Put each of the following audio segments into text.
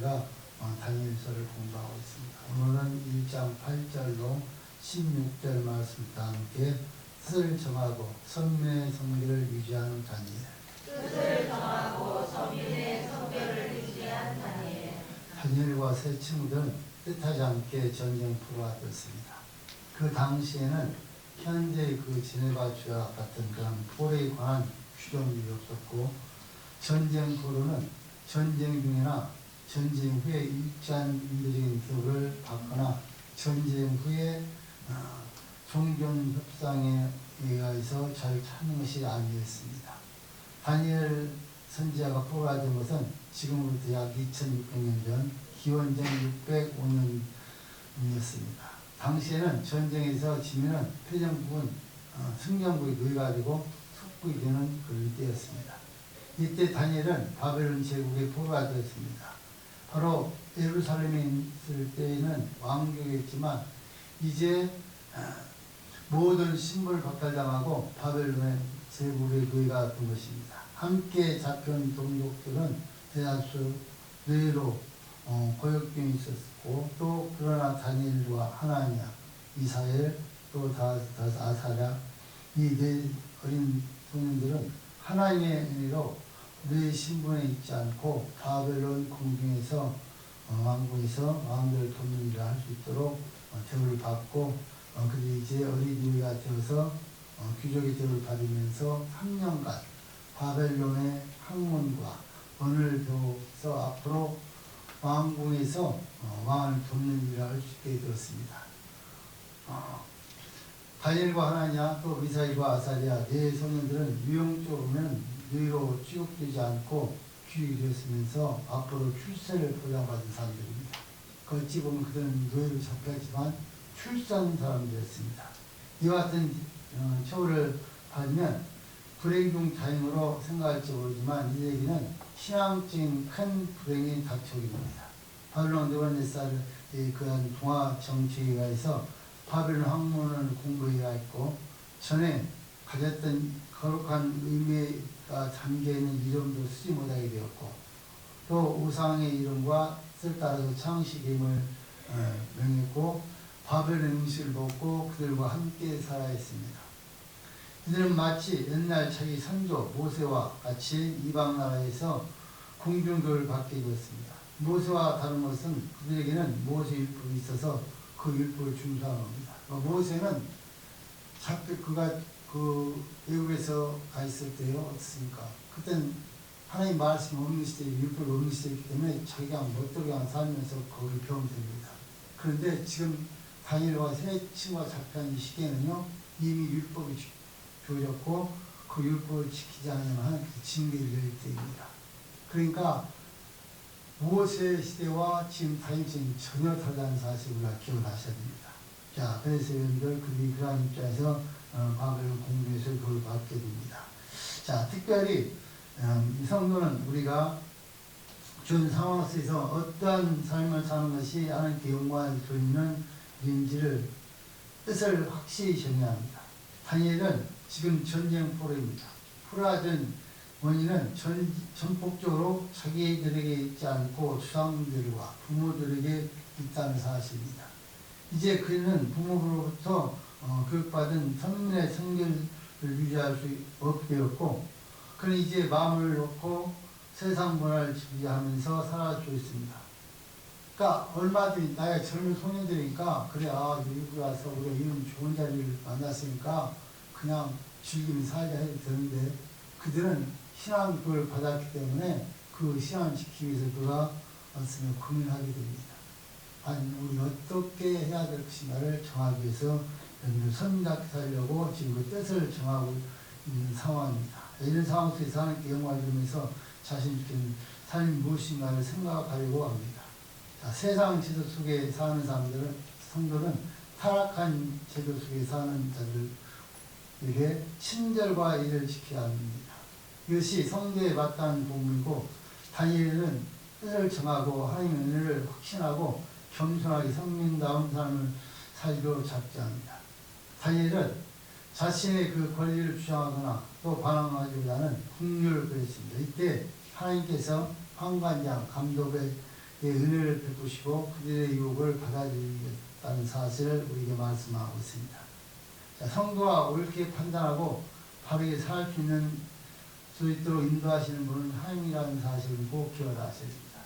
다니엘서를 공부하고 있습니다. 오늘은 1장 8절로 16절 말씀과 함께 뜻을 정하고 선민의 성결을 유지하는 다니엘. 뜻을 정하고 선민의 성결을 유지한 다니엘. 다니엘과 세 친구들은 뜻하지 않게 전쟁포로가 되었습니다. 그 당시에는 현재 그 지네바 조약 같은 그런 포로에 관한 규정이 없었고, 전쟁포로는 전쟁 중이나 전쟁 후에 일자한 인도적인 교육을 받거나 전쟁 후에 종전 협상에 의해서 잘 찾는 것이 아니었습니다. 다니엘 선지자가 포로가 된 것은 지금으로부터 약 2600년 전 기원전 605년이었습니다. 당시에는 전쟁에서 지면은 패전국은 승전국이 노예가 되고 속국이 되는 그런 때였습니다. 이때 다니엘은 바벨론 제국의 포로가 되었습니다. 바로 예루살렘에 있을 때에는 왕족이었지만 이제 모든 신분을 박탈당하고 바벨론의 제국의 노예가 된 것입니다. 함께 잡혀온 동족들은 대다수 노예로 고역병이 있었고, 또 그러나 다니엘과 하나냐, 이사엘, 또 아사랴, 이 네 어린 소년들은 하나님의 은혜로 내 신분에 있지 않고 바벨론 궁중에서 왕궁에서 왕들을 돕는 일을 할 수 있도록 대우를 받고, 그들이 이제 어린이가 되어서 귀족의 대우를 받으면서 3년간 바벨론의 학문과 언어를 배워서 앞으로 왕궁에서 왕을 돕는 일을 할 수 있게 되었습니다. 다니엘과 하나냐, 또 미사일과 아사랴 네 소년들은 유용적으로는 노예로 취급되지 않고 귀족이 되었으면서 앞으로 출세를 보장받은 사람들입니다. 어찌 보면 그들은 노예로 잡혔지만 출세한 사람들이었습니다. 이와 같은 처우를 받으면 불행 중 다행으로 생각할지 모르지만 이들에게는 신앙적인 큰 불행이 닥쳐오게 됩니다. 바벨론 느부갓네살의 그한 동화 정치에 의해서 바벨론 학문을 공부해야 했고, 전에 가졌던 거룩한 의미가 담겨있는 이름도 쓰지 못하게 되었고, 또 우상의 이름과 뜻을 따라서 창시임을 명했고, 바벨론 음식을 먹고 그들과 함께 살아야 했습니다. 이들은 마치 옛날 자기 선조 모세와 같이 이방 나라에서 공중교를 받게 되었습니다. 모세와 다른 것은 그들에게는 모세 율법이 있어서 그 율법을 준수하는 겁니다. 모세는 그가 애굽에서 가 있을 때요, 어떻습니까? 그땐 하나님 말씀이 없는 시대에, 율법이 없는 시대이기 때문에 자기가 멋대로 살면서 거기 배우면 됩니다. 그런데 지금 다니엘과 세 친구가 잡혀있는 이 시기에는요, 이미 율법이 주어졌고 그 율법을 지키지 않으면 하나님께서 징계를 내릴 때입니다. 그러니까 모세 시대와 지금 다니엘 시대는 전혀 다르다는 사실을 우리가 기억하셔야 됩니다. 자, 그래서 여러분들 그들이 그러한 입장에서 바벨론 공중에서 그걸 받게 됩니다. 자, 특별히 이 성도는 우리가 준 상황 속에서 어떠한 삶을 사는 것이 하나님께 영광을 돌리는 일인지를 뜻을 확실히 정해야 합니다. 다니엘은 지금 전쟁 포로입니다. 포로가 된 원인은 전폭적으로 자기들에게 있지 않고 조상들과 부모들에게 있다는 사실입니다. 이제 그는 부모로부터 교육받은 선민의 성결을 유지할 수 없게 되었고, 그는 이제 마음을 놓고 세상 문화를 지배하면서 살아주고 있습니다. 그러니까 얼마든지 나의 젊은 소년들이니까 그래, 미국에 와서 우리가 이런 좋은 자리를 만났으니까 그냥 즐기면 살자 해도 되는데, 그들은 신앙교육을 받았기 때문에 그 신앙을 지키기 위해서 그가 왔으면 고민하게 됩니다. 아니, 우리 어떻게 해야 될 것인가를 정하기 위해서 여러분들 선답게 살려고 지금 그 뜻을 정하고 있는 상황입니다. 이런 상황 속에서 하나님께 영광을 주면서 자신 있게 삶이 무엇인가를 생각하려고 합니다. 자, 세상 제도 속에 사는 사람들은, 성도는 타락한 제도 속에 사는 자들에게 친절과 일을 지켜야 합니다. 이것이 성도에 마땅한 본분이고, 다니엘은 뜻을 정하고 하나님의 은혜를 확신하고 겸손하게 성민다운 삶을 살기로 작정합니다. 다니엘은 자신의 그 권리를 주장하거나 또 반항하기보다는 긍휼을 그렸습니다. 이때 하나님께서 환관장 감독의 은혜를 베푸시고 그들의 유혹을 받아들이겠다는 사실을 우리에게 말씀하고 있습니다. 자, 성도가 옳게 판단하고 바르게 살 수 있는 수 있도록 인도하시는 분은 하나님이라는 사실을 꼭 기억하셔야 됩니다.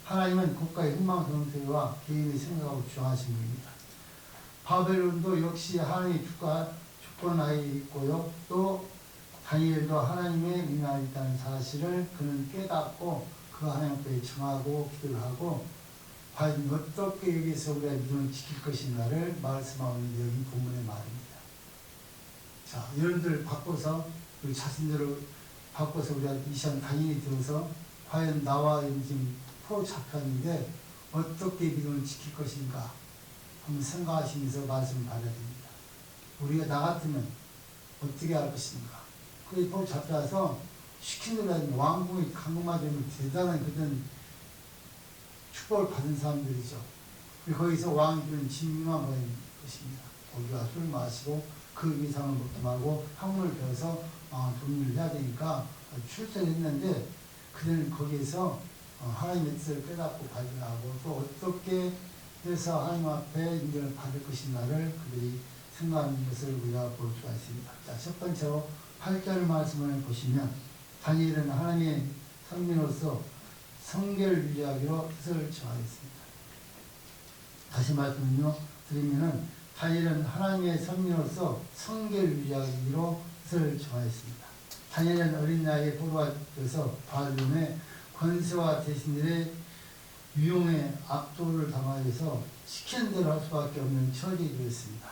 하나님은 국가의 흥망성쇠와 개인의 생각하고 주장하신 분입니다. 바벨론도 역시 하나님의 주권하에 있고요. 또 다니엘도 하나님의 민하에 있다는 사실을 그는 깨닫고 그 하나님 앞에 청하고 기도를 하고 과연 어떻게 여기서 우리가 믿음을 지킬 것인가를 말씀하고 있는 여기 본문의 말입니다. 자, 여러분들 바꿔서 우리 자신들을 바꿔서 우리가 이 시간 당연히 들어서 과연 나와 지금 포로 잡혔는데 어떻게 믿음을 지킬 것인가 한번 생각하시면서 말씀을 받아야 됩니다. 우리가 나 같으면 어떻게 할 것인가. 그게 포로 잡혀서 시킨 대로 하는 왕궁의 강금마저는 대단한 그런 축복을 받은 사람들이죠. 거기서 왕이 주는 진미만 보이는 것입니다. 거기가 술 마시고 그 이상을 먹지 말고 학문을 배워서 돈일을 해야 되니까 출세를 했는데 그들은 거기에서 하나님의 뜻을 깨닫고 발견하고 또 어떻게 해서 하나님 앞에 인정을 받을 것인가를 그들이 생각하는 것을 우리가 볼 수가 있습니다. 자, 첫 번째로 8절 말씀을 보시면 다니엘은 하나님의 성민으로서 성결을 유지하기로 뜻을 정하였습니다. 다시 말씀은요 드리면은 다니엘은 하나님의 선민으로서 성결을 유지하기로 뜻을 정하였습니다. 다니엘은 어린 나이에 포로가 되어서 바벨론의 권세와 대신들의 유용에 압도를 당하여서 시키는 대로 할 수밖에 없는 처지에 되었습니다.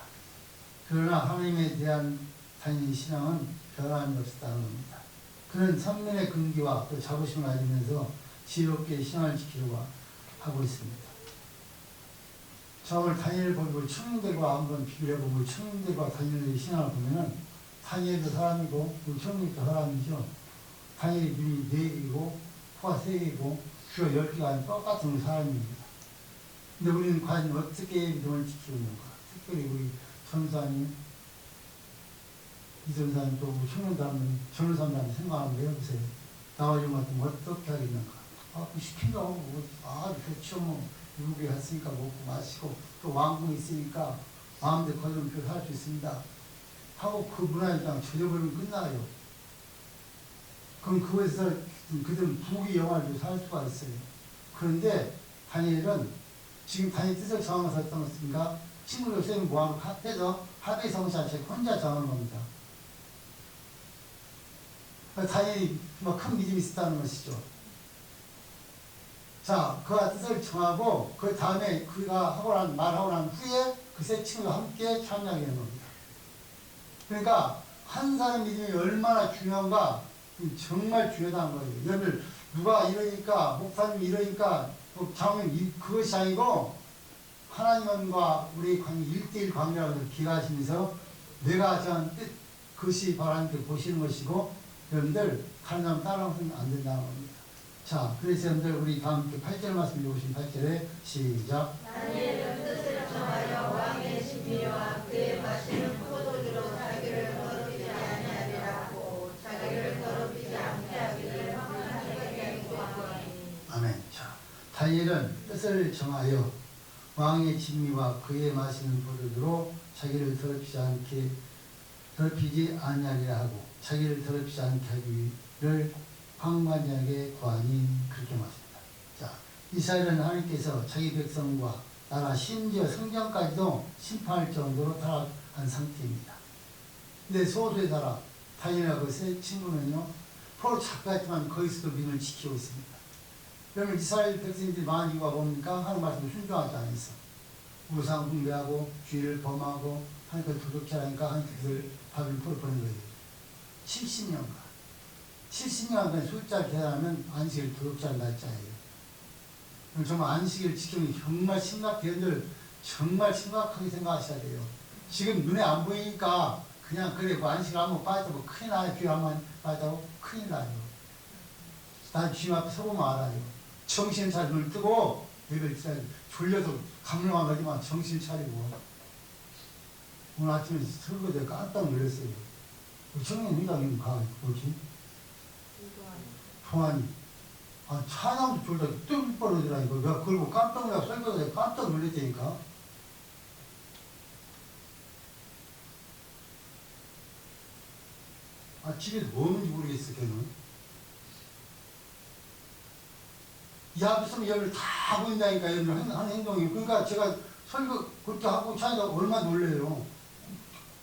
그러나 하나님에 대한 다니엘의 신앙은 변함이 없었다는 겁니다. 그는 선민의 근기와 또 자부심을 가지면서 지혜롭게 신앙을 지키려고 하고 있습니다. 자, 오늘 다니엘 보고 청년들과 한번 비교해보고 청년들과 다니엘의 신앙을 보면은 다니엘도 사람이고 우리 청년도 사람이죠. 다니엘이 눈이 4개이고 코가 3개이고 귀가 10개가 아닌 똑같은 사람입니다. 근데 우리는 과연 어떻게 믿음을 지키고 있는가? 특별히 우리 전사님, 이 전사님 또 우리 청년도 하면 젊은 사람들한테 생각하면 해보세요. 나와 좀 같으면 어떻게 하겠는가? 그 시킨다고 좋죠. 뭐 미국에 갔으니까 먹고 마시고 또 왕궁에 있으니까 마음대로 거저먹고 살 수 있습니다 하고 그 문화에 그냥 젖어버리면 끝나요. 그럼 그것에서 그들은 부귀 영화를 살 수가 있어요. 그런데 다니엘은 지금 다니엘 뜻을 정하면서 어떤 것입니까? 친구들 선생님 모아놓고 합해서 합의 성사책 혼자 정하는 겁니다. 다니엘이 큰 믿음이 있었다는 것이죠. 자, 그가 뜻을 정하고 그 다음에 그가 말하고 난 후에 그 세 친구가 함께 참여하게 되는 겁니다. 그러니까 한 사람의 믿음이 얼마나 중요한가 정말 중요하다는 거예요. 여러분 누가 이러니까 목사님이 이러니까 장로님 그것이 아니고 하나님과 우리의 관계 1대1 관계라고 기가하시면서 내가 정한 뜻 그것이 바로 하나님께 보시는 것이고 여러분들 다른 사람 따라오면 안 된다는 겁니다. 자, 그래서 여러분들 우리 다 함께 8절 말씀 읽어보시면 8절에 시작. 다니엘은 뜻을 정하여 왕의 진미와 그의 마시는 포도주로 자기를 더럽히지 아니하리라고 자기를 더럽히지 않게 하기를 하나님께 구하노니. 아멘. 자, 다니엘은 뜻을 정하여 왕의 진미와 그의 마시는 포도주로 자기를 더럽히지 아니하리라 하고 자기를 더럽히지 않게 하기를 황관장에게 구하니 그렇게 말합니다. 자, 이스라엘은 하나님께서 자기 백성과 나라 심지어 성전까지도 심판할 정도로 타락한 상태입니다. 근데 소수의 나라 다니엘하고 세 친구는요 포로 잡혀있지만 거기서도 믿음을 지키고 있습니다. 그러면 이스라엘 백성들이 많은 이유가 뭡니까? 하나님 말씀을 순종하지 않았어. 우상 숭배하고 죄를 범하고 하나님께 도둑질 하니까 하나님께서 바벨론 포로 보낸 거예요. 70년간 70년간 숫자를 계산하면 안식일 도둑질 날짜예요. 정말 안식일 지키는 게 정말 심각해요. 정말 심각하게 생각하셔야 돼요. 지금 눈에 안 보이니까 그냥 그래 뭐 안식일 한번 빠졌다고 큰일 나요. 귀 한번 빠졌다고 큰일 나요. 난 주님 앞에 서보면 알아요. 정신 차리고 눈을 뜨고 예배를 드려야 졸려서 감명한 거지만 정신 차리고 오늘 아침에 설거지에 깜짝 놀랐어요. 청년 회장님 뭐지? 동안이 아, 찬양도 졸다 뚝 벌어지라니까. 내가 그리고 깜짝 놀라 설교가 깜짝 놀랐다니까. 아, 집에서 뭐 하는지 모르겠어, 걔는. 이 앞에 서면 여기를 다 보인다니까, 여러분 하는 행동이. 그러니까 제가 설교 그렇게 하고 차이가 얼마나 놀래요.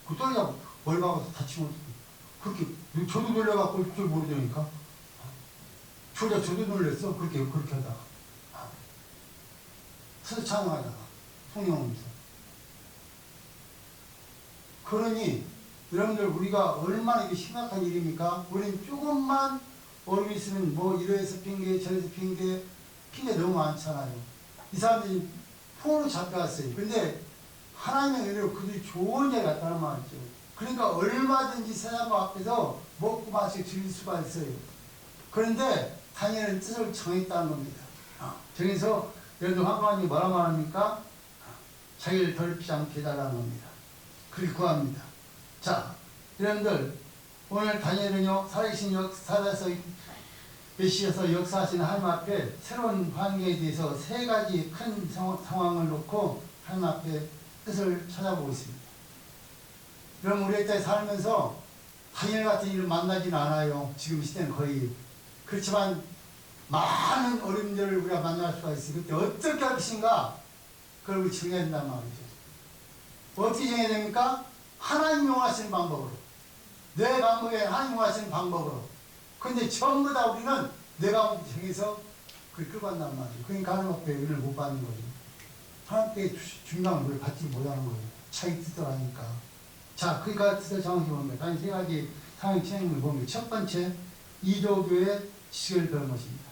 그 떨리가 뭘 박아서 다치면 그렇게, 저도 놀래갖고 줄 모르다니까. 저도 놀랬어. 그렇게 하다가. 서서 찬양하다가. 성령하면서. 그러니, 여러분들, 우리가 얼마나 이게 심각한 일입니까? 우리는 조금만 어려움이 있으면 뭐 이래서 핑계, 저래서 핑계 너무 많잖아요. 이 사람들이 폰으로 잡혀왔어요. 근데 하나님의 은혜로 그들이 좋은 자리 갔다는 말이죠. 그러니까 얼마든지 세상 앞에서 먹고 마시고 즐길 수가 있어요. 그런데 다니엘은 뜻을 정했다는 겁니다. 정해서 여러분들 하나님이 뭐라 말합니까? 자기를 더럽히지 않게 해달라는 겁니다. 그렇게 구합니다. 자, 여러분들 오늘 다니엘은요 살아서 메시아서 역사하시는 하나님 앞에 새로운 환경에 대해서 세 가지 큰 상황을 놓고 하나님 앞에 뜻을 찾아보고 있습니다. 여러분 우리 땅에 살면서 다니엘 같은 일을 만나지는 않아요. 지금 시대는 거의. 그렇지만 많은 어려움들을 우리가 만날 수가 있어요. 그때 어떻게 할 것인가 그걸 우리 정해야 된단 말이죠. 어떻게 정해야 됩니까? 하나님 용하시는 방법으로. 내 방법에 하나님 용하시는 방법으로. 근데 전부 다 우리는 내가 정해서 그걸 끌고 간단 말이에요. 그러니까 하나님 앞에 은혜를 못 받는 거죠. 하나님께 중요한 걸 받지 못하는 거예요. 자기 뜻을 하니까. 자, 그러니까 뜻을 정확히 봅니다. 단 세 가지 상황 진행을 봅니다. 첫 번째, 이도교의 지식을 배우는 것입니다.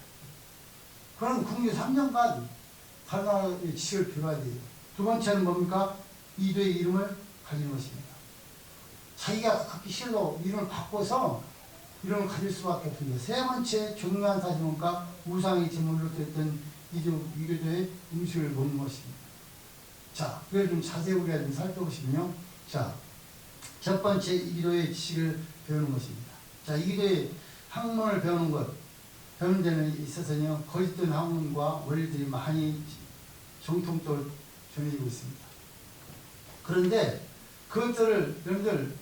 그럼 국내 3년간 다른 나라의 지식을 배워야 돼요. 두 번째는 뭡니까? 이도의 이름을 가지는 것입니다. 자기가 갖기 싫어 이름을 바꿔서 이름을 가질 수밖에 없습니다. 세 번째 중요한 사실은 뭡니까? 우상의 제물로 됐던 이교도의 음식을 먹는 것입니다. 자, 그걸 좀 자세히 우리가 좀 살펴보시면요. 자, 첫 번째 이교도의 지식을 배우는 것입니다. 자, 이교도의 학문을 배우는 것, 배우는 데는 있어서요, 거짓된 학문과 원리들이 많이 정통적으로 전해지고 있습니다. 그런데 그것들을 여러분들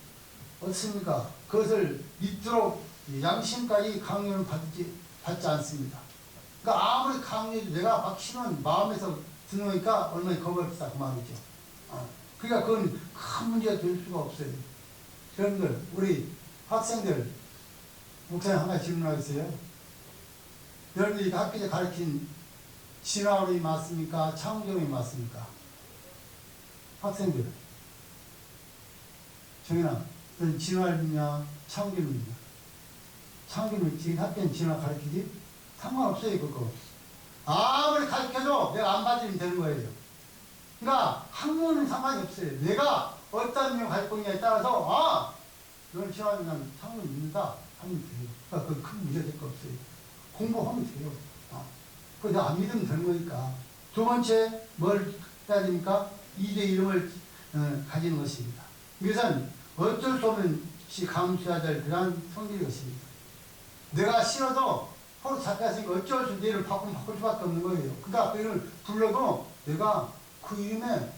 어떻습니까? 그것을 믿도록 양심까지 강요를 받지 않습니다. 그러니까 아무리 강요해도 내가 박히면 마음에서 드러니까 얼마나 겁없다 그 말이죠. 그러니까 그건 큰 문제가 될 수가 없어요. 여러분들 우리 학생들 목사님 한 가지 질문하겠어요. 여러분들이 학교에 가르친 진화론이 맞습니까? 창조론이 맞습니까? 학생들 정연아, 넌 진화를 믿냐? 창조를 믿냐? 창조를 지금 학교는 진화 가르치지? 상관없어요 그거. 아무리 가르쳐도 내가 안 받으면 되는 거예요. 그러니까 학문은 상관이 없어요. 내가 어떤 명 가르칠 거냐에 따라서 너는 진화하면 창조를 믿는다 하면 돼요. 그러니까 그 큰 문제 될 거 없어요. 공부하면 돼요. 그거 내가 안 믿으면 되는 거니까. 두 번째 뭘 해야 됩니까? 이제 이름을 가지는 것입니다. 이것은 어쩔 수 없는 감수해야 될 그러한 성질의 것입니다. 내가 싫어도 서로 잡혀있으니까 어쩔 수 없이 이름을 바꿀 수밖에 없는 거예요. 그러니까 그 이름을 불러도 내가 그 이름에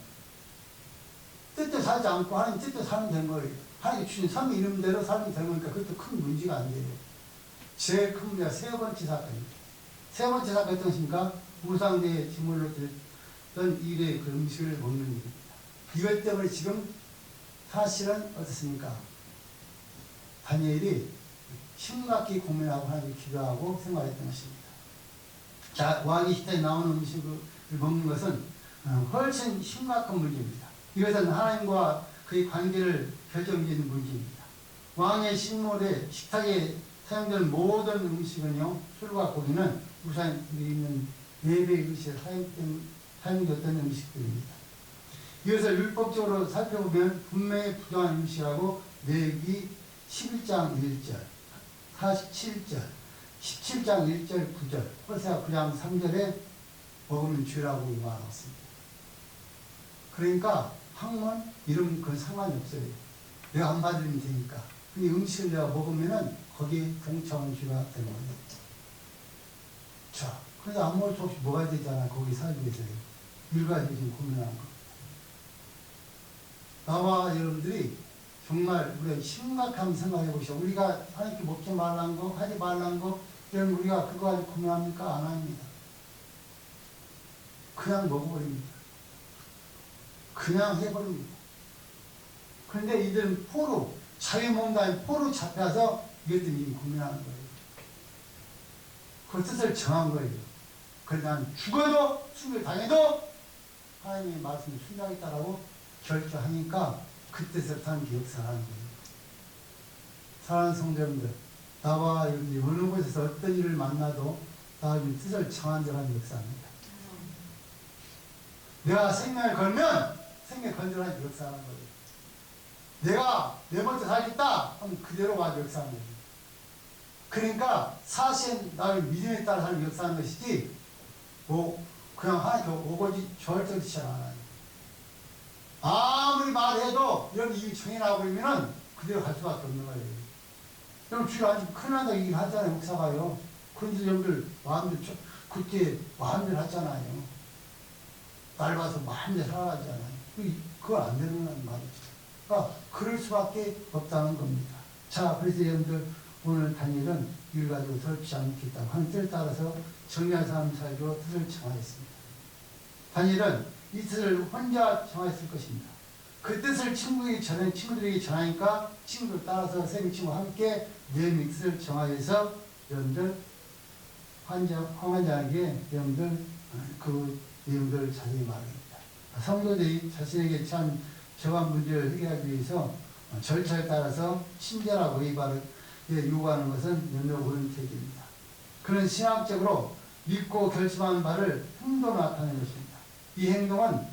뜻대로 살지 않고 하나님 뜻대로 살면 되는 거예요. 하나님 주신 삼위 이름대로 살면 되는 거니까 그것도 큰 문제가 안 돼요. 제일 큰 문제가 세 번째 사건입니다. 세 번째 사건이 어떤 것입니까? 우상대의 지물로 들었던 일의 그 음식을 먹는 일입니다. 이것 때문에 지금 사실은 어떻습니까? 다니엘이 심각히 고민하고 하나님께 기도하고 생활했던 것입니다. 자, 왕의 시대에 나오는 음식을 먹는 것은 훨씬 심각한 문제입니다. 이것은 하나님과 그의 관계를 결정짓는 문제입니다. 왕의 식물에 식탁에 사용되는 모든 음식은요, 술과 고기는 우상이 있는 예배의 의식에 사용되었던 음식들입니다. 이것을 율법적으로 살펴보면 분명히 부정한 음식이라고 레위기 11장 1절, 47절, 17장 1절, 9절, 호세아 9장 3절에 먹으면 죄라고 말했습니다. 그러니까 학문, 이름 그건 상관이 없어요. 내가 안 받으면 되니까. 근데 음식을 내가 먹으면은 거기에 동참한 죄가 되는 거예요. 자, 그래서 아무것도 없이 뭐가 되잖아. 거기 살기 위해서. 일가지 지금 고민하는 거. 나와 여러분들이 정말 우리가 심각한 생각해 보시죠. 우리가 하나님께 먹지 말란 거, 하지 말란 거, 이런 우리가 그거 가지고 고민합니까? 안 합니다. 그냥 먹어버립니다. 그냥 해버립니다. 그런데 이들은 포로, 자기 몸도 아닌 포로 잡혀서 이것들이 고민하는 거예요. 그 뜻을 정한 거예요. 그래서 난 죽어도, 죽을 당해도 하나님의 말씀을 순종하겠다라고 결정하니까 그 뜻을 타는 게 역사하는 거예요. 사랑하는 성도님들, 나와 여러분들이 어느 곳에서 어떤 일을 만나도 나의 뜻을 정한 자라는 역사입니다. 내가 생명을 걸면 생명 건져라는 역사하는 거예요. 내가 내 멋대로 살겠다 하면 그대로 와서 역사하는 거예요. 그러니까 사실 나의 믿음에 따라 하는 역사하는 것이지 뭐 그냥 하나님께 오고지 절대 그렇지 않아요. 아무리 말해도 이런 일이 정해나고 그러면은 그대로 갈 수밖에 없는 거예요. 여러분 주일 아주 큰 한다고 얘기를 하잖아요. 목사가요. 그런데 여러분들 마음대로 그때 마음대로 하잖아요. 날 봐서 마음대로 살아가잖아요. 그건 안 되는 말이죠. 그러니까 그럴 수밖에 없다는 겁니다. 자, 그래서 여러분들 오늘 다니엘은 이를 가지고 더럽지 않겠다고 하는 뜻을 따라서 정리한 사람 살기로 뜻을 정하였습니다. 다니엘은 이 뜻을 혼자 정하였을 것입니다. 그 뜻을 친구들에게 전하니까 친구들 따라서 생친구와 함께 네 뜻을 정하여서 여러분들 황환자에게 여러분들 그 내용들을 자세히 말합니다. 성도들이 자신에게 참 저한 문제를 해결하기 위해서 절차에 따라서 친절하고 예의바르게 요구하는 것은 연료 옳은 태도입니다. 그는 신학적으로 믿고 결심하는 바를 행동으로 나타내는 것입니다. 이 행동은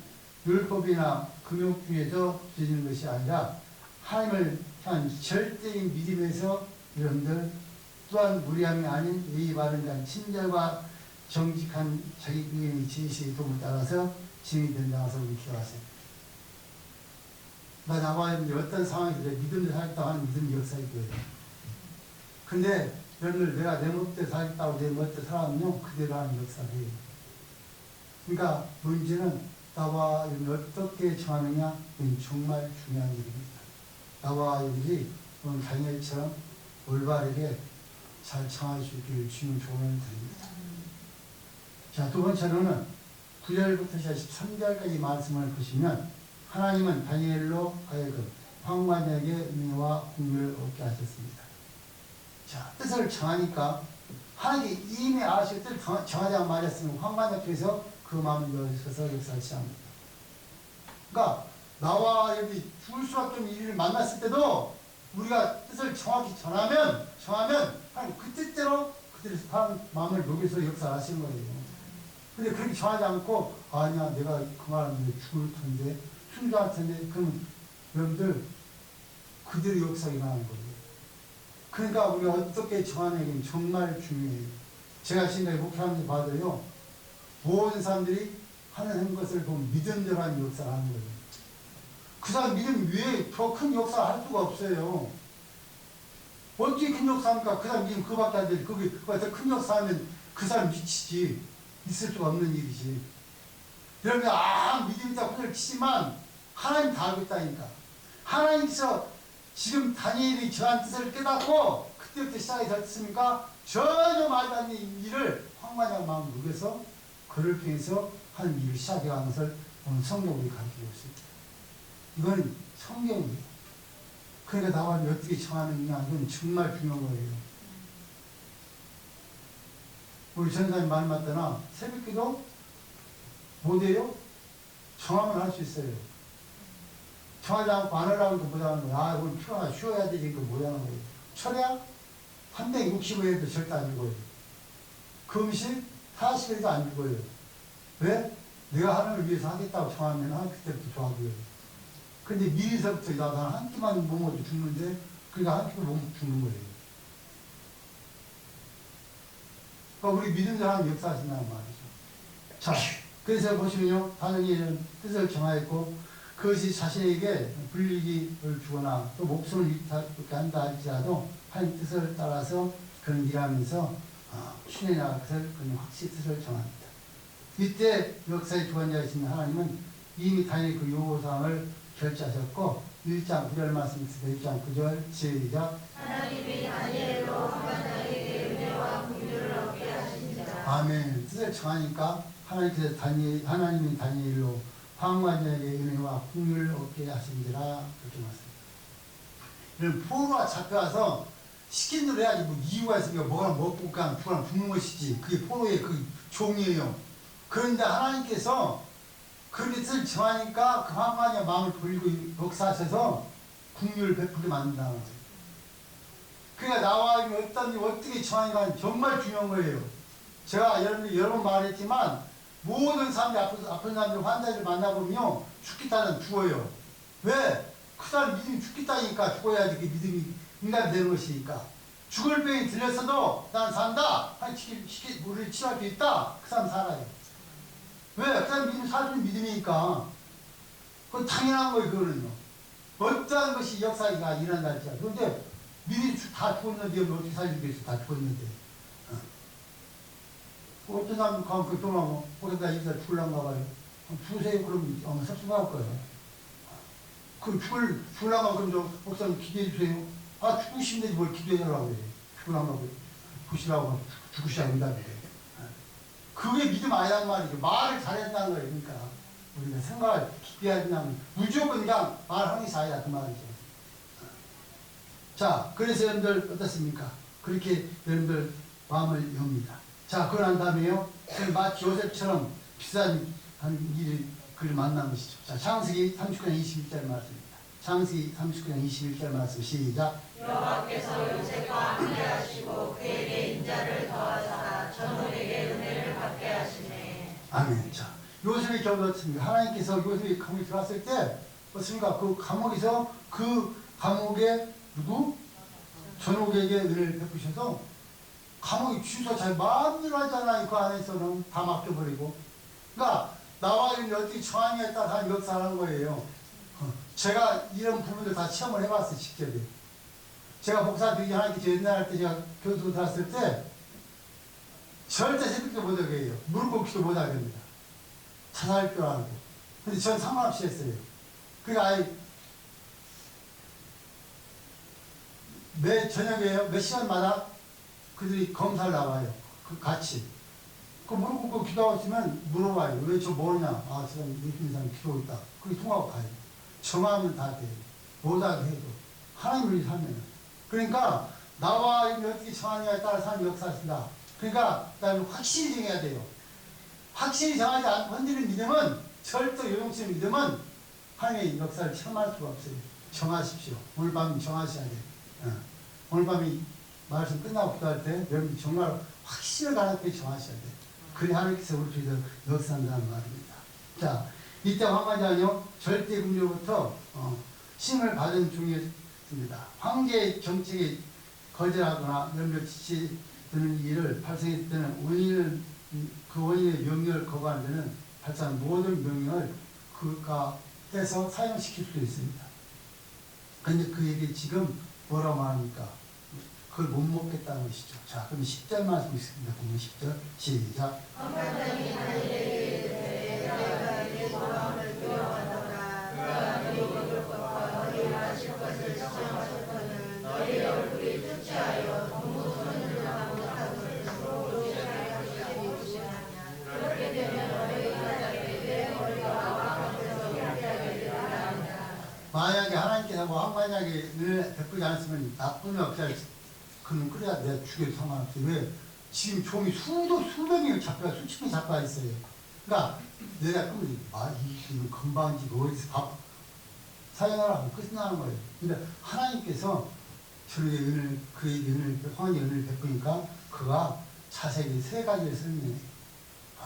율법이나 금욕주의에서 주어지는 것이 아니라 하나님을 향한 절대적인 믿음에서 여러분들 또한 무리함이 아닌 예의 바른 친절과 정직한 자기 의의 지시의 도움을 따라서 진행이 된다고 해서 우리 기억하세요. 나와 어떤 상황에서 믿음을 살겠다고 하는 믿음의 역사일 거예요. 근데 여러분들 내가 내 멋대로 살겠다고 내 멋대로 살아가면 그대로 하는 역사예요. 그러니까 문제는 나와 여러분이 어떻게 정하느냐 이건 정말 중요한 일입니다. 나와 여러분이 오늘 다니엘처럼 올바르게 잘 정할 수 있기를 주님 조언을 드립니다. 자, 두 번째로는 9절부터 13절까지 말씀을 보시면 하나님은 다니엘로 하여금 황관에게 은혜와 공유를 얻게 하셨습니다. 자, 뜻을 정하니까 하나님이 이미 아시고 뜻을 정하자고 말했으면 황관 옆에서 그 마음을 열어서 역사를 시작합니다. 그러니까 나와 여기 죽을 수밖에 없는 일을 만났을 때도 우리가 뜻을 정확히 정하면 하나님 그 뜻대로 그들의 마음을 녹여서 역사를 하시는 거예요. 근데 그렇게 정하지 않고 아니야 내가 그 말하면 죽을 텐데 순종할 텐데 그럼 여러분들 그대로 역사가 일어나는 거예요. 그러니까 우리가 어떻게 정하느냐는 정말 중요해요. 제가 지금까지 목회하면서 봐도요 모든 사람들이 하는 것을 보면 믿음대로 하는 역사를 하는 거예요. 그 사람 믿음 위에 더 큰 역사를 할 수가 없어요. 어떻게 큰 역사합니까? 그 사람 믿음 그거밖에 안 되지. 그거 더 큰 역사하면 그 사람 미치지. 있을 수가 없는 일이지. 여러분, 믿음이 있다고 손을 치지만 하나님 다 알고 있다니까. 하나님께서 지금 다니엘이 저한 뜻을 깨닫고 그때부터 시작해서 했습니까? 전혀 말도 안 되는 일을 황만양 마음을 녹여서 그를 통해서 하는 일을 시작해가는 것을 오늘 성경이 가르치고 있습니다. 이건 성경이에요. 그러니까 나와 어떻게 정하느냐, 이건 정말 중요한 거예요. 우리 전사님 말 맞다나 새벽기도 못해요? 정하면 할 수 있어요. 정하지 않고 안 하라고 하는 거 뭐라는 거야. 오늘 쉬어야 되지. 그 뭐라는 거예요. 철야 365일도 절대 안 죽어요. 금식 40일도 안 죽어요. 왜? 내가 하나님을 위해서 하겠다고 정하면 하나님 그때부터 좋아하고요. 근데 미리서부터 나도 한 끼만 못 먹어도 죽는데 그러니까 한 끼도 못 먹고 죽는 거예요. 그러니까 우리 믿음대로 하나님 역사하신다는 말이죠. 자, 그래서 보시면요. 다니엘은 뜻을 정하였고 그것이 자신에게 불리기를 주거나 또 목숨을 위태롭게 한다 할지라도 하나님 뜻을 따라서 그런 일하면서 추진할 것을 그는 확실히 뜻을 정합니다. 이때 역사의 주관자이신 하나님은 이미 다니엘 그 요구사항을 결제하셨고 1장 9절 말씀 있습니다. 1장 9절 시작. 하나님이 다니엘로 한반장에게 은혜와 긍휼을 얻게 하시니라. 아멘. 뜻을 정하니까 하나님께서 하나님이 다니엘로 황관자에게 은혜와 긍휼을 얻게 하신지라 그렇게 말씀합니다. 이런 포로가 잡혀와서 시킨 대로 해야지 뭐 이유가 있으니까 뭐가 먹고 간 누가 죽는 것이지. 그게 포로의 그 종이에요. 그런데 하나님께서 그 뜻을 정하니까 그 황관의 마음을 돌리고 역사하셔서 긍휼을 베풀게 만든다는 거예요. 그러니까 나와 어떻게 정하니까 정말 중요한 거예요. 제가 여러 번 말했지만 모든 사람들이 아픈 사람들 환자들 만나보면요 죽겠다는 죽어요. 왜? 그 사람 믿음이 죽겠다니까 죽어야지 그 믿음이 인간이 되는 것이니까. 죽을 병이 들렸어도 난 산다. 우리를 치료할 수 있다. 그 사람 살아요. 왜? 그 사람 믿음 살아주는 믿음이니까. 그건 당연한 거예요. 그거는요. 어떠한 것이 역사가 일어난다 할지라. 그런데 믿음이 다 죽었는데 어떻게 살리겠어. 다 죽었는데. 어떤 사람 가면 그 병하고 거기다 여기다 죽을란가 봐요. 죽으세요. 그러면 섭섭할 거예요. 죽을란가 그럼 저 목사님 기도해 주세요. 죽으시면 되지 뭘 기도해달라고 그래. 죽으라고 보시라고 죽으시라고 한다고 그래. 그게 믿음 아니란 말이죠. 말을 잘했다는 거예요. 그러니까 우리가 생각을 깊이 하면 무조건 그냥 말하는 게 사이다 그 말이죠. 자, 그래서 여러분들 어떻습니까? 그렇게 여러분들 마음을 엽니다. 자, 그러고 난 다음에요. 마치 요셉처럼 비싼 일을 그를 만난 것이죠. 자, 창세기 39장 21절 말씀입니다. 창세기 39장 21절 말씀 시작. 여호와께서 요셉과 함께하시고 그에게 인자를 더하사 전원에게 은혜를 받게 하시네. 아멘. 자, 요셉의 경우 어떻습니까? 하나님께서 요셉이 감옥에 들어왔을 때 어떻습니까? 그 감옥에서 그 감옥에 누구? 전옥에게 은혜를 베푸셔서 감옥에 주소 잘 마음대로 하잖아요. 그 안에서는 다 맡겨버리고. 그러니까 나와 이런 어떻게 처하냐에 따라 하나님 역사하는 거예요. 제가 이런 부분들 다 체험을 해봤어요. 직접. 제가 목사 되기 하나님께 옛날 할 때 제가 교수 들었을 때 절대 새벽도 못 하게 해요. 무릎 꿇기도 못 하게 합니다. 자살할 줄 알고. 근데 전 상관없이 했어요. 그러니까 아예 매 저녁에요. 몇 시간마다 그들이 검사를 나와요. 같이. 그 무릎 꿇고 기도하고 있으면 물어봐요. 왜 저 뭐냐? 저 믿는 사람 기도하고 있다. 그게 통하고 가요. 정하면 다 돼요. 못하게 해도. 하나님을 살면. 그러니까 나와 어떻게 정하냐에 따라 사람이 역사하신다. 그러니까 나는 확실히 정해야 돼요. 확실히 정하지 않고 흔들리는 믿음은 절대 요동치는 믿음은 하나님의 역사를 체험할 수가 없어요. 정하십시오. 오늘 밤 정하셔야 돼요. 오늘 밤이 말씀 끝나고 기도할 때 여러분 정말 확실히 하나님께 정하셔야 돼요. 그래 하나님께서 우리 주위에서 역사한다는 말입니다. 자, 이때 황관장이요 절대 궁조로부터 신을 받은 중이었습니다. 황제의 정책에 거절하거나 여러분들 지시되는 일을 발생했을 때는 그 원인의 명령을 거부하는 데는 발생한 모든 명령을 그가 떼서 사용시킬 수도 있습니다. 그런데 그에게 지금 뭐라고 말합니까? 그걸 못 먹겠다는 것이죠. 자, 그럼 10절 말씀 있습니다. 보면 10절 시작. 황관장이 다니엘에게 내가 내 마음을 두려워하노라. 내가 너희 먹을 것과 너희 마실 것을 시청하셨거늘 너희 얼굴이 tou치하여 너무 손들다 못하거늘 서로 시작하시기 무시하냐. 그렇게 되면 너희가 잡게 내 머리가 왕 앞에서 회개하게 되리라. 만약에 하나님께서 황관장에게 은혜 베푸지 않았으면 나쁜 역사를 그는 그래야 내가 죽여도 상관없어. 왜? 지금 종이 수백 명이 잡혀가 수십 명이 잡혀가 있어요. 그러니까 내가 그러면 이는 건방지고 어디서 밥 사용하라 하면 끝나는 거예요. 근데 하나님께서 그에게 황한의 은혜를 베푸니까 그가 자세히 세 가지를 설명해요.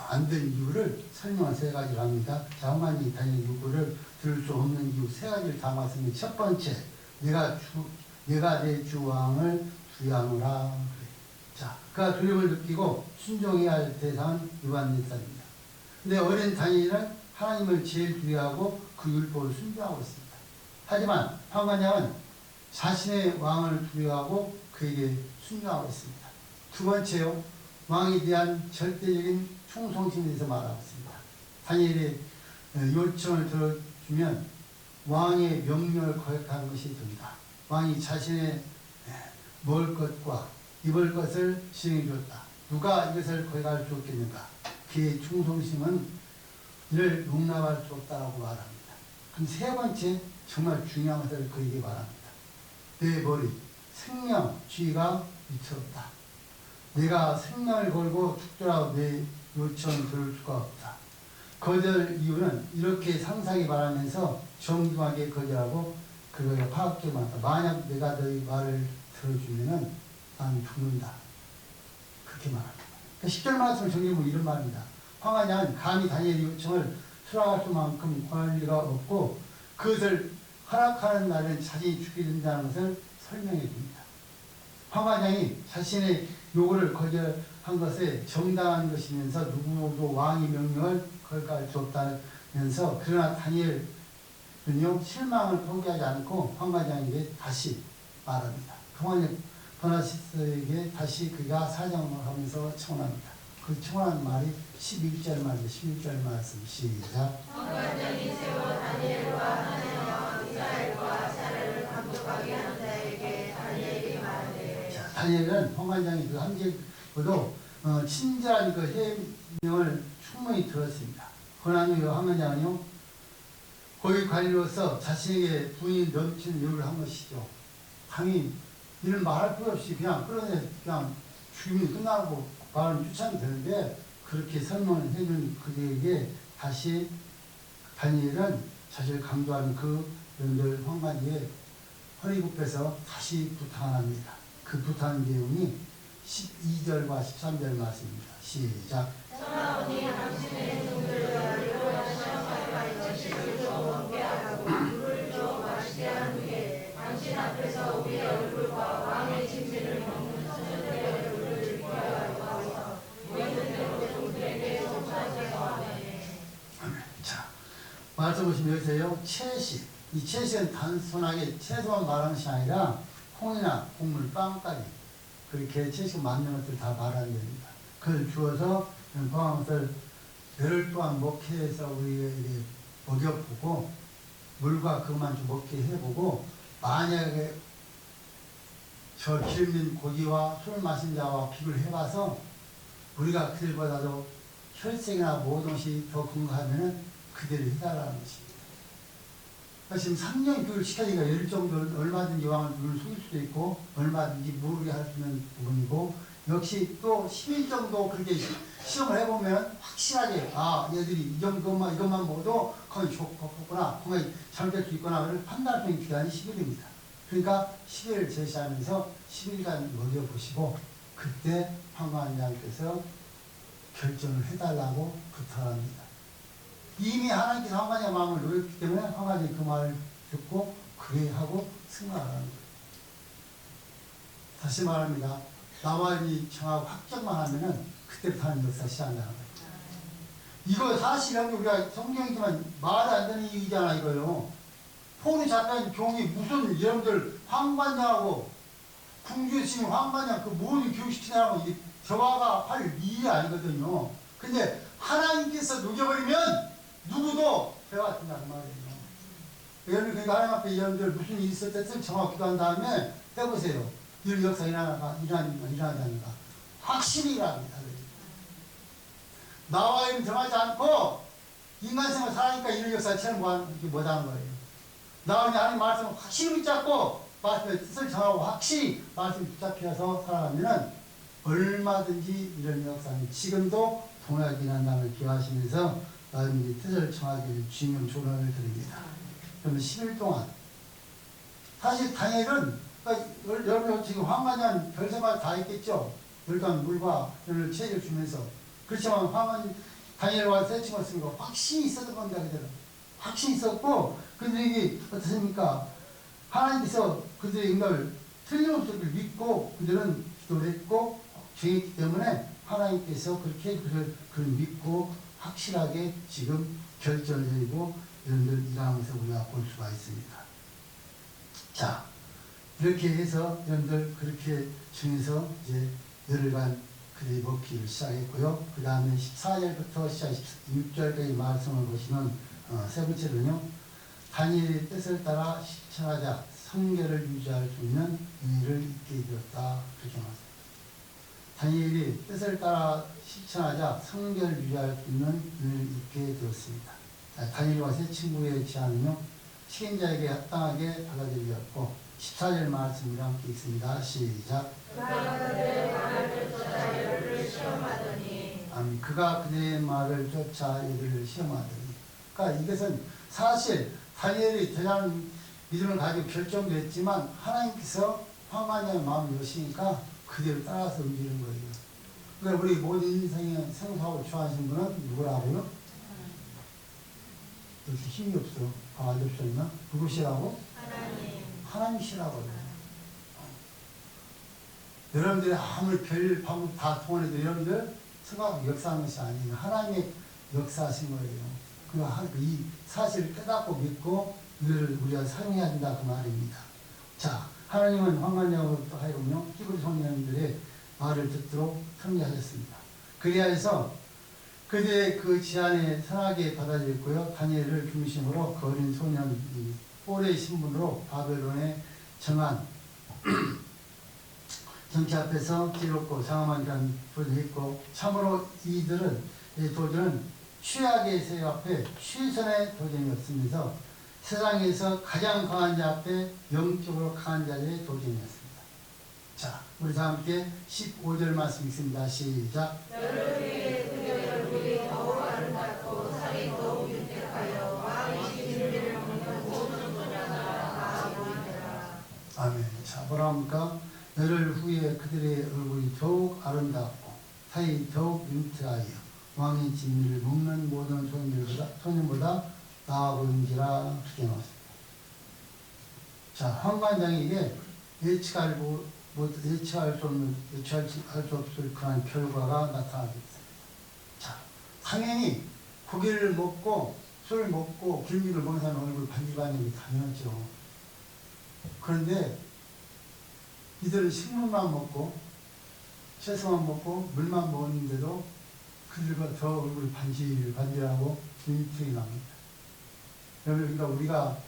안 된 이유를 설명한 세 가지를 합니다. 자, 황관이 다니엘 요구를 들을 수 없는 이유 세 가지를 담았으면 첫 번째, 내가 내 주왕을 두야노라. 자, 그가 두려움을 느끼고 순종해야 할 대상은 느부갓네살입니다. 근데 어린 다니엘은 하나님을 제일 두려워하고 그 율법을 순종하고 있습니다. 하지만 황관장은 자신의 왕을 두려워하고 그에게 순종하고 있습니다. 두 번째요, 왕에 대한 절대적인 충성심에 대해서 말하고 있습니다. 다니엘의 요청을 들어주면 왕의 명령을 거역한 것이 됩니다. 왕이 자신의 먹을 것과 입을 것을 시행해 줬다. 누가 이것을 거역할 수 없겠는가? 그의 충성심은 이를 용납할 수 없다고 말합니다. 그럼 세 번째 정말 중요한 것을 그에게 말합니다. 내 머리, 생명, 쥐가 위태롭다. 내가 생명을 걸고 죽더라도 내 요청을 들을 수가 없다. 거절 이유는 이렇게 상세하게 말하면서 정중하게 거절하고 그거에 파악적으로 말한다. 만약 내가 너희 말을 들어주면은 난 죽는다. 그렇게 말합니다. 10절 말씀을 정리해보면 이런 말입니다. 황하냐는 감히 다니엘의 요청을 수락할 수만큼 권리가 없고 그것을 허락하는 날은 자신이 죽게 된다는 것을 설명해 줍니다. 황하장이 자신의 요구를 거절한 것에 정당한 것이면서 누구도 왕의 명령을 거역할 수 없다면서 그러나 다니엘은요 실망을 포기하지 않고 황하장에게 다시 말합니다. 버나시스에게 다시 그가 사정을 하면서 청원합니다. 그 청원한 말이 11절 말이에요. 11절 말씀 시작. 황관장이 세워 다니엘과 하나님과 미사엘과 사례를 감독하게 하는 자에게 다니엘이 말하되. 자, 다니엘은 황관장이 그 함재보도 친절한 그 해명을 충분히 들었습니다. 그러나 황관장은요 고위 관리로서 자신에게 부인이 넘치는 요구를 한 것이죠. 당연히 이런 말할 필요 없이 그냥 끌어내 그냥 죽이면 끝나고 말은 추천이 되는데 그렇게 설명을 해준 그에게 다시 다니엘은 자신을 강조하는 그 연들 황관이에 허리 굽혀서 다시 부탁을 합니다. 그 부탁의 내용이 12절과 13절 말씀입니다. 시작. 사나오니 당신의 종들과 여호와 시험하여 것을 좀 먹게 하고 물을 좀 마시게 한 후에 당신 앞에서 우리의 얼굴과 왕의 진미를 먹는 소년들의 얼굴을 들게 하여 보이는 대로 종들에게 송사하게 하네. 자, 말씀 보시면 여기서요 채식, 이 채식은 단순하게 채소만 말하는 것이 아니라 콩이나 곡물, 빵까지 그렇게 채식 맞는 것들 다 말하는 겁니다. 그걸 주어서 포함한 것을 열흘 동안 먹게 해서 우리에게 먹여보고 물과 그것만 좀 먹게 해보고 만약에 저 기름진 고기와 술 마신 자와 비교를 해봐서 우리가 그들보다도 혈색이나 모든 것이 더 건강하면은 그대로 해달라는 것입니다. 지금 3년 교육을 시켜니까 열 정도는 얼마든지 왕을 눈을 속일 수도 있고 얼마든지 모르게 할 수 있는 부분이고 역시 또 10일 정도 그렇게 시험을 해보면 확실하게 얘들이 이것만 먹어도 건강이 좋구나 건강이 잘될 수 있구나 를 판단할 수 있는 기간이 10일입니다. 그러니까 10일을 제시하면서 10일간 먹여보시고 그때 황관장께서 결정을 해달라고 부탁합니다. 이미 하나님께서 황관장의 마음을 놓였기 때문에 황관장이 그 말을 듣고 그래 하고 승낙하는 거예요. 다시 말합니다. 나와 이 청하고 확정만 하면은 그때부터 하는 역사 시작한다는 거예요. 이거 사실은 우리가 성경이지만 말이 안 되는 얘기잖아 이거요. 포로 잡힌 종이 무슨 여러분들 황관장하고 궁주신 황관장 그 모든 교육시키느라고 이게 저하가 할 일이 아니거든요. 근데 하나님께서 녹여버리면 누구도 배가 된다는 말이에요. 여러분 그러니까 하나님 앞에 여러분들 무슨 일이 있을 때 정확히 기도한 다음에 해보세요. 이런 역사 일어나니까 확실히 일어납니다. 나와 이름 정하지 않고 인간생활 살아니까 이런 역사 처음 못하는 거예요. 나와 하나님 말씀을 확실히 붙잡고 말씀의 뜻을 정하고 확실히 말씀을 붙잡혀서 살아가면 얼마든지 이런 역사는 지금도 동일하게 일어난다는 기억하시면서 나님의 뜻을 정하기를 주님 조언을 드립니다. 그러면 10일 동안 사실 다니엘은 여러분 지금 황관장 별생활 다 했겠죠. 열강 물과 열을 채를 주면서 그렇지만 다니엘과 세칭을 쓴 거 확신이 있었던 겁니다. 그대로 확신이 있었고 그들에게 어떻습니까? 하나님께서 그들의 응답을 틀림없이 믿고 그들은 기도를 했고 정했기 때문에 하나님께서 그렇게 그를 믿고 확실하게 지금 결정을 내리고 여러분들 일하면서 우리가 볼 수가 있습니다. 자, 이렇게 해서 여러분들 그렇게 정해서 이제 열흘간 그들이 먹기를 시작했고요. 그 다음에 14절부터 16절까지 말씀을 보시면 세 번째로는요. 다니엘의 뜻을 따라 실천하자 성결을 유지할 수 있는 의를 있게 되었다. 그렇게 말합니다. 다니엘이 뜻을 따라 실천하자 성결을 유지할 수 있는 의를 있게 되었습니다. 다니엘과 세 친구의 제안은요. 책임자에게 합당하게 받아들여졌고 14절 말씀이랑 함께 있습니다. 시작. 그가 그들의 말을 쫓아 이들을 시험하더니. 그러니까 이것은 사실 다니엘이 대단한 믿음을 가지고 결정됐지만 하나님께서 황관장의 마음을 여시니까 그대로 따라서 움직이는 거예요. 그러니까 우리 모든 인생에 생사하고 처하신 분은 누구라고요? 이렇게 힘이 없어. 안 없었나? 누구시라고? 하나님이시라고요. 여러분들이 아무리 별 방법 다 통원해도 여러분들 생각하고 역사하는 것이 아니에요. 하나님의 역사하신 거예요. 이 사실을 깨닫고 믿고 이를 우리가 사용해야 된다 그 말입니다. 자, 하나님은 황관장으로부터 하여금요 히브리 소년들의 말을 듣도록 통제하셨습니다. 그리하여서 그들의 그 제안에 선하게 받아들였고요. 다니엘을 중심으로 그 어린 소년 뽀레의 신분으로 바벨론에 정한 정치 앞에서 기롭고 장엄한 도전했고 참으로 도전은 취약의 세계 앞에 최선의 도전이었으면서 세상에서 가장 강한 자 앞에 영적으로 강한 자의 도전이었습니다. 자, 우리 다 함께 15절 말씀 읽습니다. 시작. 아멘. 자, 뭐라 합니까? 열흘 후에 그들의 얼굴이 더욱 아름답고 사이 더욱 윈트하여 왕의 진미를 먹는 모든 소년보다 나아 보인지라 그렇게 나왔습니다. 자, 황관장에게 예측할 수 없을 그런 결과가 나타나게 있습니다. 자, 당연히 고기를 먹고 술을 먹고 길미를 먹는 사람 얼굴 반질반질이 당연하죠. 그런데 이들은 식물만 먹고 채소만 먹고 물만 먹었는데도 그들과 더 얼굴이 반질반질하고 빈틈이 납니다. 그러니까 우리가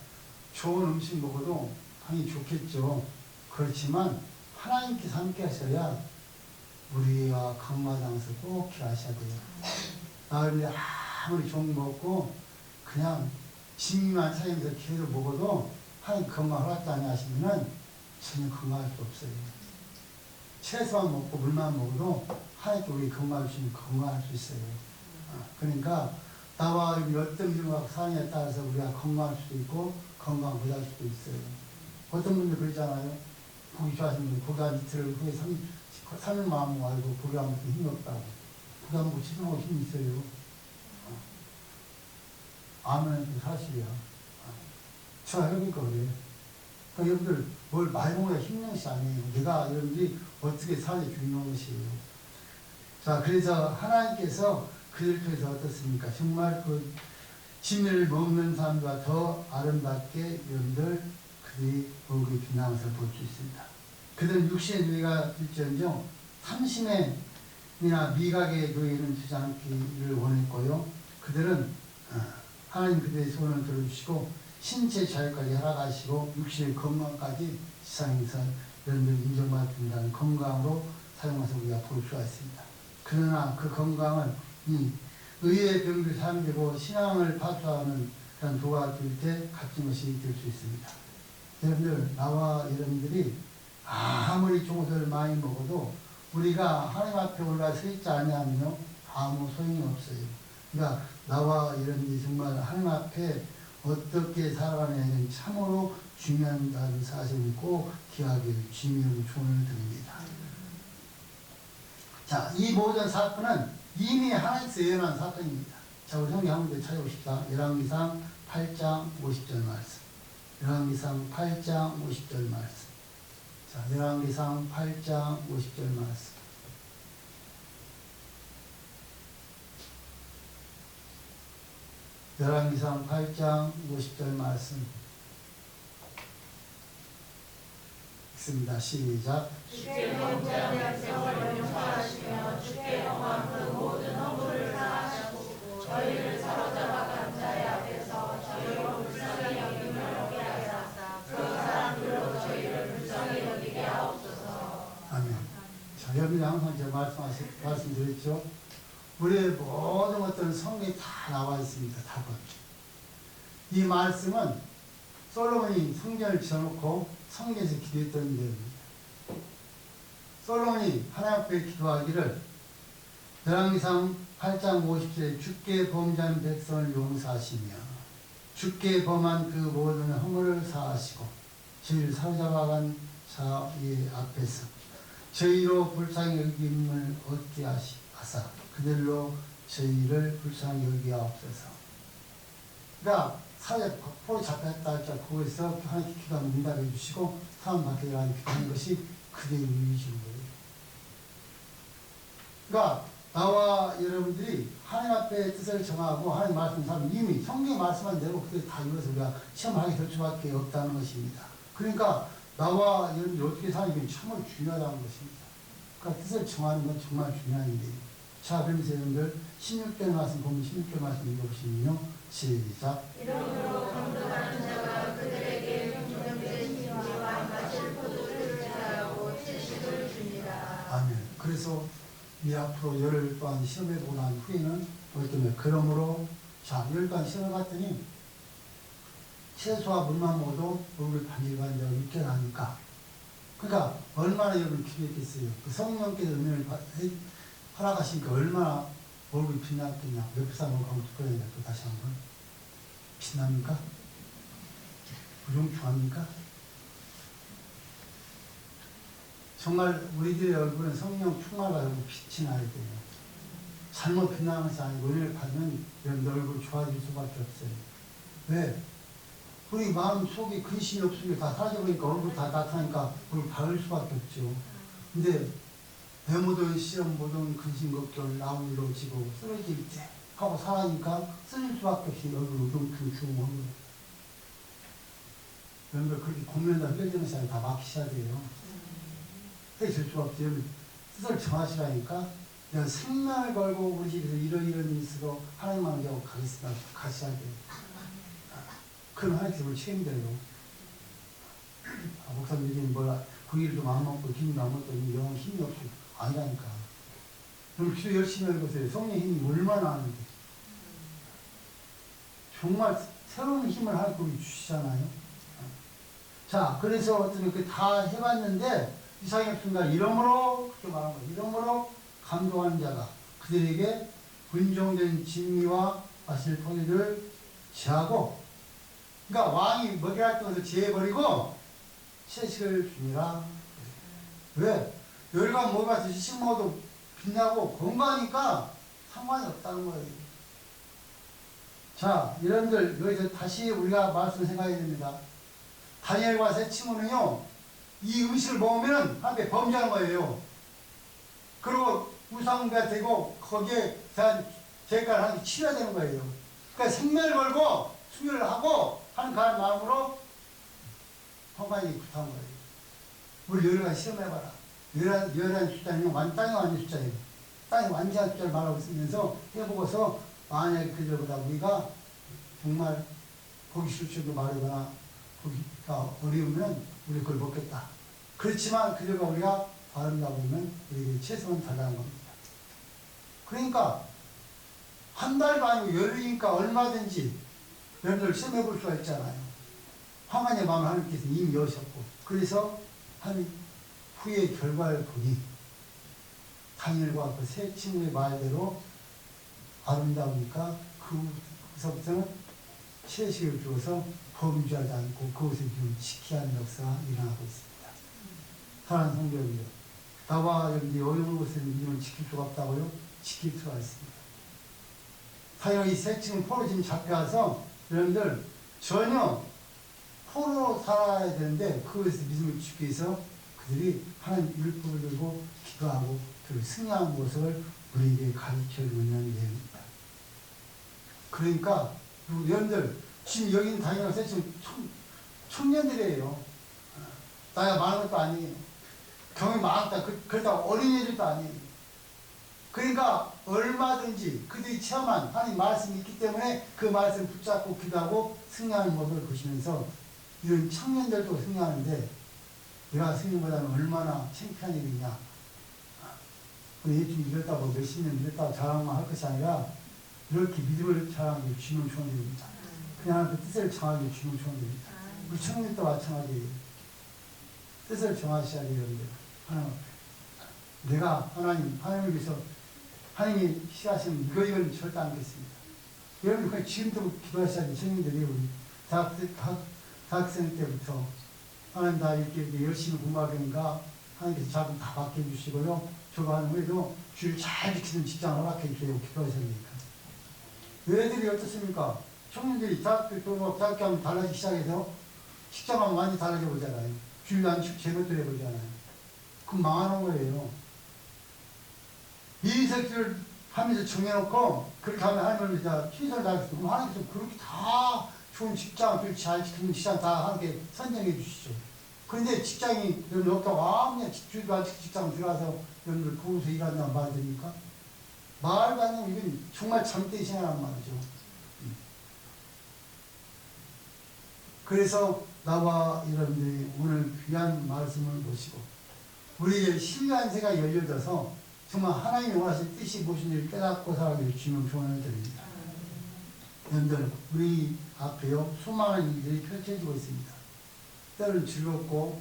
좋은 음식 먹어도 당연히 좋겠죠. 그렇지만 하나님께서 함께 하셔야 우리가 강마당에서 꼭 일하셔야 돼요. 나를 아무리 좋은 거 먹고 그냥 진미만 차리면서 계속 먹어도 하나님 건강 허락지 아니하시면은 전혀 건강할 수 없어요. 채소만 먹고 물만 먹어도 하나님께 우리 건강을 주시면 건강할 수 있어요. 그러니까 나와 어떤 분과 사느냐에 따라서 우리가 건강할 수도 있고 건강 못할 수도 있어요. 어떤 분들 그러잖아요. 고기 좋아하시는 분 고기 한 이틀 후에 3일 마음 알고 고기 안 먹고 힘이 없다고. 고기 안 먹고 치료하고 힘이 있어요. 아멘. 사실이야. 제가 그러니까 그래요. 그러니까 여러분들 뭘 많이 먹어야 힘든 것이 아니에요. 내가 여러분들이 어떻게 살기 중요한 것이에요. 자, 그래서 하나님께서 그들 통해서 어떻습니까? 정말 그 진미를 먹는 사람과 더 아름답게 여러분들 그들이 얼굴이 빛나는 것을 볼 수 있습니다. 그들은 육신의 노예가 될지언정 탐심이나 미각의 노예는 되지 않기를 원했고요. 그들은 하나님 그들의 소원을 들어주시고 신체 자유까지 허락하시고 육신의 건강까지 세상에서 여러분들 인정받는다는 건강으로 사용해서 우리가 볼 수가 있습니다. 그러나 그 건강을 이 의의 병들 사람되고 신앙을 파수하는 그런 도와줄 때 값진 것이 될 수 있습니다. 여러분들 나와 여러분들이 아무리 좋은 것을 많이 먹어도 우리가 하나님 앞에 올라 서 있지 않냐면요 아무 소용이 없어요. 그러니까 나와 여러분들이 정말 하나님 앞에 어떻게 살아가느냐는 참으로 중요한 사실을 꼭 기억하기를 주님의 조언을 드립니다. 자, 이 모든 사건은 이미 하나님께서 예언한 사건입니다. 자, 우리 성경 한 군데 찾아보십시다. 열왕기상 8장 50절 말씀. 열왕기상 8장 50절 말씀. 자, 열왕기상 8장 50절 말씀. 열왕기상 8장 50절 말씀 읽습니다. 시작. 주께는 영장의 백성을 용서하시며 전에 항상 제가 말씀드렸죠. 우리의 모든 것들은 성경에 다 나와 있습니다. 답은. 이 말씀은 솔로몬이 성전을 지어놓고 성전에서 기도했던 내용입니다. 솔로몬이 하나님 앞에 기도하기를 열왕기상 8장 50절에 주께 범죄한 백성을 용서하시며 주께 범한 그 모든 허물을 사하시고 저희를 사로잡아간 자의 앞에서 저희로 불쌍히 여김을 얻게 하사 그들로 저희를 불쌍히 여기옵소서. 그러니까 사회 포로 잡혔다 할때 거기서 하나님께 기도하면 응답해 주시고 사람 밖에 나가는 기도하는 것이 그대로 이루어지는 거예요. 그러니까 나와 여러분들이 하나님 앞에 뜻을 정하고 하나님 말씀 사면 이미 성경 말씀한 대로 그게 다 이루어서 우리가 시험하게 될 수밖에 없다는 것입니다. 그러니까 나와 여러분들이 어떻게 사는지 참으로 중요하다는 것입니다. 그러니까 뜻을 정하는 건 정말 중요한 일이에요. 자, 그러면서 여러분들 16절 말씀 보면 16절 말씀 읽어보시면요. 시작. 이러므로 강도하는 자가 그들에게 형통된 진리와 마실 포도주를 제하고 채식을 줍니다. 아멘. 그래서 이 앞으로 열흘 동안 시험해보고 난 후에는 어떻게 그러므로 자, 열흘 동안 시험을 봤더니 채소와 물만 먹어도 얼굴이 반질반질 육결하니까 그러니까 얼마나 여러분 기도했겠어요. 그 성령께서 은혜를 허락하시니까 얼마나 얼굴이 빛났겠냐. 옆에 사람을 한번 두꺼워야 또 다시 한번 빛납니까? 부종충합니까? 정말 우리들의 얼굴은 성령 충만하고 빛이 나야 돼요. 잘못 빛나는 것이 아니고 은혜를 받으면 여러분 얼굴 좋아질 수밖에 없어요. 왜? 우리 마음 속에 근심이 없으면 다 사라져버리니까 얼굴 다 나타나니까 얼굴 밝을 수밖에 없죠. 근데 외모든 시험 모든 근심 걱정 나무로 지고 쓰러질 때 하고 살아니까 쓰러질 수밖에 없이 얼굴 우중충충 하고 여러분들 그렇게 공면다 흘려지는 것이 아니라 다 막히셔야 돼요. 해줄 수가 없어요. 뜻을 정하시라니까 내가 생명을 걸고 우리 집에서 이런 일이 있어도 하나님만 의지하고 가겠습니다. 가셔야 돼요. 그럼 하나님께서 우리 책임져요. 목사님 요즘 뭐라 구이를 좀 안 먹고 김도 안 먹고 영혼 힘이 없이 아니라니까. 그럼 기도 열심히 해보세요. 성령의 힘이 얼마나 하는데. 정말 새로운 힘을 하나님이 주시잖아요. 자, 그래서 어떤 그 다 해봤는데 이상의 순간 이러므로 그렇게 말한 거예요. 이러므로 감동하는 자가 그들에게 분종된 진미와 마실 포도를 제하고 그러니까 왕이 먹이랄 것을 제해버리고 채식을 주니라. 왜? 열과 뭐가 드시식 먹어도 빛나고 건강하니까 상관이 없다는 거예요. 자, 여러분들 여기서 다시 우리가 말씀을 생각해야 됩니다. 다니엘과 세 친구는요, 이 음식을 먹으면 한테 범죄하는 거예요. 그리고 우상가 되고 거기에 대한 대가를 하나님 치러야 되는 거예요. 그러니까 생명을 걸고 수혈을 하고 하는 그런 마음으로 헌관이 구타한 거예요. 우리 열흘간 실험해봐라. 열한 숫자는 땅에 완전 숫자예요. 땅에 완전한 숫자를 말하고 있으면서 해보고서 만약에 그들보다 우리가 정말 보기 싫지도 마르거나 보기가 어려우면 우리 그걸 먹겠다. 그렇지만 그들과 우리가 다른다고 하면 우리에게 최선은 달라는 겁니다. 그러니까 한 달도 아니고 열흘이니까 얼마든지 여러분들 시험해 볼 수가 있잖아요. 황한의 마음을 하나님께서 이미 여셨고 그래서 한 후의 결과를 보니 다니엘과 그 세 친구의 말대로 아름다우니까 그서부터는 채식을 주어서 범죄하지 않고 그것을 지켜야 하는 역사가 일어나고 있습니다. 사랑하는 성도님들, 나와 여러분들이 어려운 것을 믿으면 지킬 수가 없다고요? 지킬 수가 있습니다. 사실 이 세 친구 포로 지금 잡혀와서 여러분들 전혀 포로 살아야 되는데 그것에서 믿음을 주기 위해서 그들이 하나님 율법을 들고 기도하고 그 승리하는 모습을 우리에게 가르쳐 주는 내용입니다. 그러니까 여러분들 지금 여기 있는 다니엘 세 친구 청년들이에요. 나이가 많은 것도 아니에요. 경험이 많았다. 그렇다고 어린애들도 아니에요. 그러니까 얼마든지 그들이 체험한 하나님 말씀이 있기 때문에 그 말씀을 붙잡고 기도하고 승리하는 모습을 보시면서 이런 청년들도 승리하는데 내가 승리보다는 얼마나 창피한 일이냐. 예수 믿었다고 몇십 년 믿었다고 자랑만 할 것이 아니라 이렇게 믿음을 자랑하게 주님을 좋아합니다. 그냥 그 뜻을 정하게 주님을 좋아합니다. 우리 청년도 마찬가지예요. 뜻을 정하셔야 돼요. 하나님, 내가 하나님을 위해서 하나님이 시하시면 이건 절대 안 되겠습니다. 여러분 그냥 지금도 기도하셔야 돼요. 청년들이 우리 대학생 때부터 하나님 나 이렇게 열심히 공부하니까 하나님께서 자금 다 받게 해주시고요. 저거 하는 후에도 주를 잘 지키는 직장을 허락해 주세요. 기도하셔야 되니까. 너희들이 어떻습니까? 청년들이 대학교 하면 달라지기 시작해서 직장하면 많이 달라져 보잖아요. 주일 안 지키고 제것들 해보잖아요. 그럼 망하는 거예요. 이 새끼를 하면서 정해놓고 그렇게 하면 하나님을 최선을 다하겠어. 그럼 하나님께서 그렇게 다 좋은 직장, 그렇게 잘 지키는 직장 다 하나님께 선정해 주시죠. 그런데 직장이 여러분 없다고 아무냐 주일도 안 지키고 직장 들어가서 여러분들 거기서 일한다는 말 됩니까? 말도 안 되면 이건 정말 잘못된 생각이란 말이죠. 그래서 나와 여러분들이 오늘 귀한 말씀을 모시고 우리의 신간세가 열려져서 정말 하나님이 원하시는 뜻이 무엇인지를 깨닫고 살아가기를 주님을 조언을 드립니다. 여러분들 우리 앞에요 수많은 일들이 펼쳐지고 있습니다. 때로는 즐겁고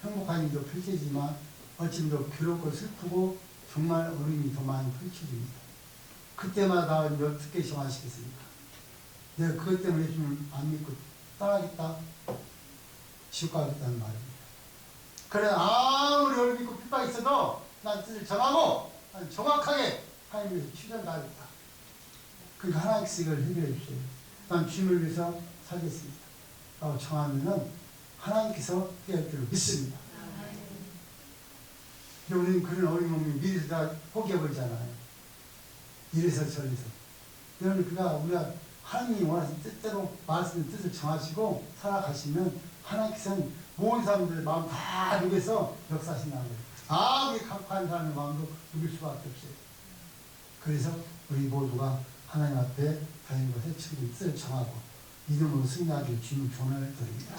행복한 일도 펼쳐지지만 어찌도 괴롭고 슬프고 정말 어려움이 더 많이 펼쳐집니다. 그때마다 어떻게 정하시겠습니까? 내가 그것 때문에 예수님을 안 믿고 떠나겠다, 지옥 가겠다는 말입니다. 그래 아무리 어려움 있고 핍박이 있어도 난 뜻을 정하고 난 정확하게 하나님을 위해서 최선을 다하겠다. 그러니까 하나님께서 이걸 해결해 주세요. 난 주님을 위해서 살겠습니다. 라고 정하면은 하나님께서 해결할 줄 믿습니다. 우리는 그런 어려움 없는 미래에서 다 포기해버리잖아요. 이래서 저래서. 여러분, 우리가 하나님이 원하시는 뜻대로 말씀의 뜻을 정하시고 살아가시면 하나님께서는 모든 사람들의 마음 다 녹여서 역사하신다는 거예요. 아무리 강팍한 사람의 마음도 녹일 수밖에 없어요. 그래서 우리 모두가 하나님 앞에 다른 것에 책임을 뜻을 정하고 믿음으로 승리하기를 주님 조언을 드립니다.